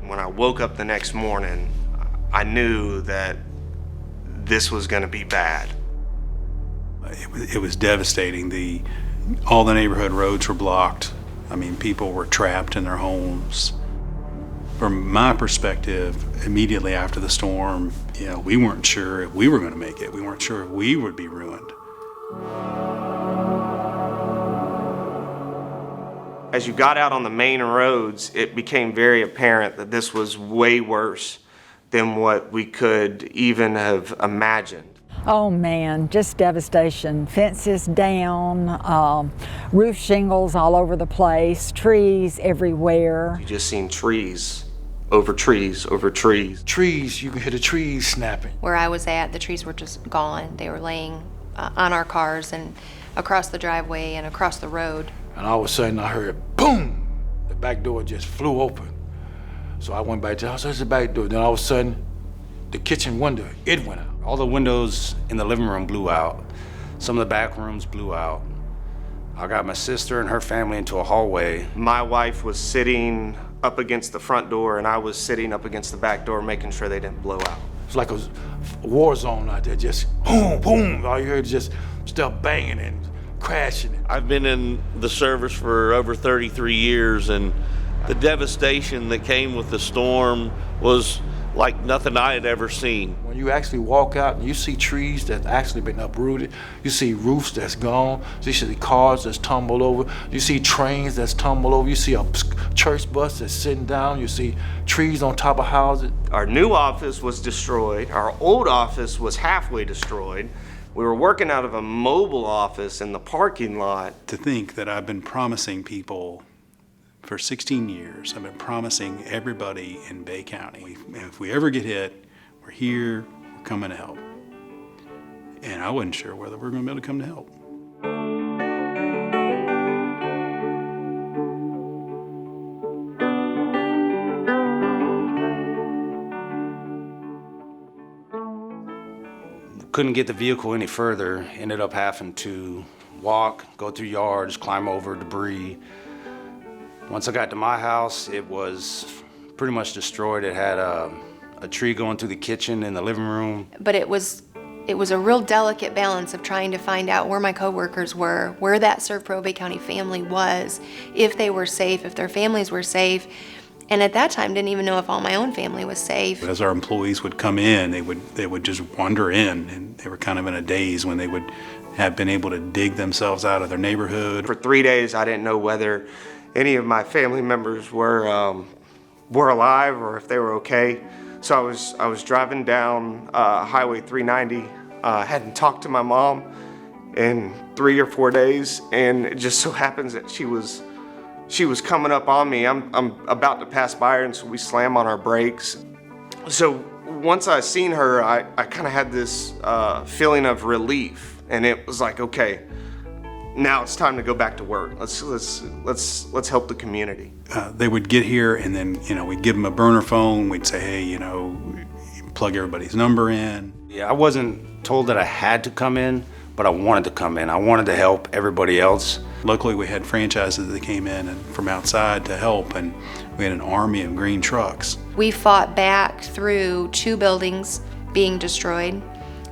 When I woke up the next morning, I knew that this was going to be bad. It was devastating. All the neighborhood roads were blocked. I mean, people were trapped in their homes. From my perspective, immediately after the storm, we weren't sure if we were going to make it. We weren't sure if we would be ruined. As you got out on the main roads, it became very apparent that this was way worse than what we could even have imagined. Oh man, just devastation. Fences down, roof shingles all over the place, trees everywhere. You just seen trees over trees over trees. Trees, you can hear the trees snapping. Where I was at, the trees were just gone. They were laying on our cars and across the driveway and across the road. And all of a sudden I heard boom! The back door just flew open. So I went back to the house, there's the back door. Then all of a sudden, the kitchen window, it went out. All the windows in the living room blew out. Some of the back rooms blew out. I got my sister and her family into a hallway. My wife was sitting up against the front door and I was sitting up against the back door making sure they didn't blow out. It's like a war zone out there, just boom, boom. All you heard is just stuff banging and crashing. I've been in the service for over 33 years, and the devastation that came with the storm was like nothing I had ever seen. When you actually walk out and you see trees that's actually been uprooted, you see roofs that's gone, you see cars that's tumbled over, you see trains that's tumbled over, you see a church bus that's sitting down, you see trees on top of houses. Our new office was destroyed. Our old office was halfway destroyed. We were working out of a mobile office in the parking lot. To think that I've been promising people for 16 years, I've been promising everybody in Bay County, if we ever get hit, we're here, we're coming to help. And I wasn't sure whether we're going to be able to come to help. Couldn't get the vehicle any further. Ended up having to walk, go through yards, climb over debris. Once I got to my house, it was pretty much destroyed. It had a tree going through the kitchen and the living room. But it was a real delicate balance of trying to find out where my coworkers were, where that ServPro Bay County family was, if they were safe, if their families were safe. And at that time, didn't even know if all my own family was safe. As our employees would come in, they would just wander in, and they were kind of in a daze when they would have been able to dig themselves out of their neighborhood. For 3 days, I didn't know whether any of my family members were alive or if they were okay. So I was driving down Highway 390, hadn't talked to my mom in 3 or 4 days, and it just so happens that she was coming up on me. I'm about to pass by her, and so we slam on our brakes. So once I seen her, I kind of had this feeling of relief, and it was like, okay, now it's time to go back to work. Let's help the community. They would get here, and then we'd give them a burner phone. We'd say, hey, plug everybody's number in. Yeah, I wasn't told that I had to come in, but I wanted to come in. I wanted to help everybody else. Luckily, we had franchises that came in and from outside to help, and we had an army of green trucks. We fought back through 2 buildings being destroyed,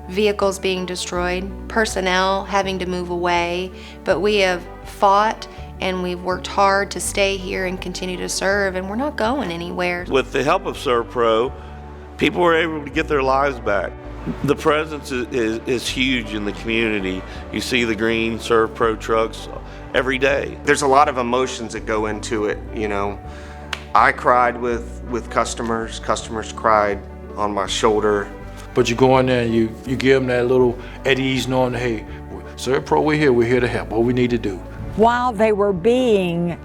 vehicles being destroyed, personnel having to move away, but we have fought and we've worked hard to stay here and continue to serve, and we're not going anywhere. With the help of ServPro, people were able to get their lives back. The presence is huge in the community. You see the green ServPro trucks every day. There's a lot of emotions that go into it, I cried with customers. Customers cried on my shoulder. But you go in there and you give them that little at ease, knowing, hey, ServPro, we're here to help. What we need to do. While they were being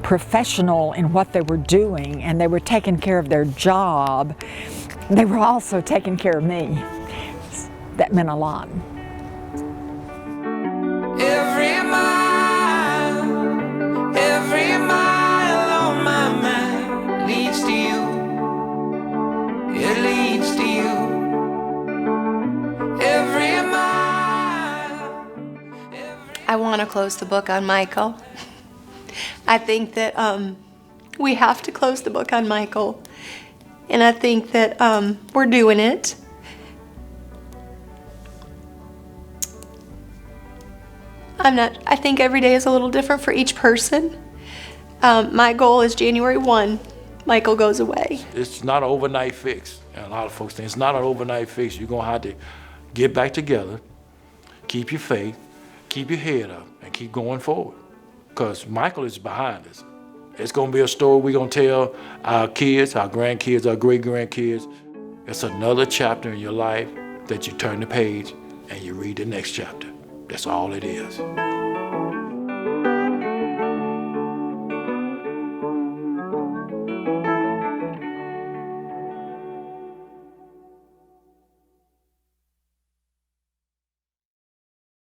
professional in what they were doing and they were taking care of their job, they were also taking care of me. That meant a lot. Every mile on my mind leads to you. It leads to you. Every mile. I want to close the book on Michael. I think that We have to close the book on Michael. And I think that we're doing it. I think every day is a little different for each person. My goal is January 1, Michael goes away. It's not an overnight fix. And a lot of folks think it's not an overnight fix. You're going to have to get back together, keep your faith, keep your head up, and keep going forward. Because Michael is behind us. It's going to be a story we're going to tell our kids, our grandkids, our great-grandkids. It's another chapter in your life that you turn the page and you read the next chapter. That's all it is.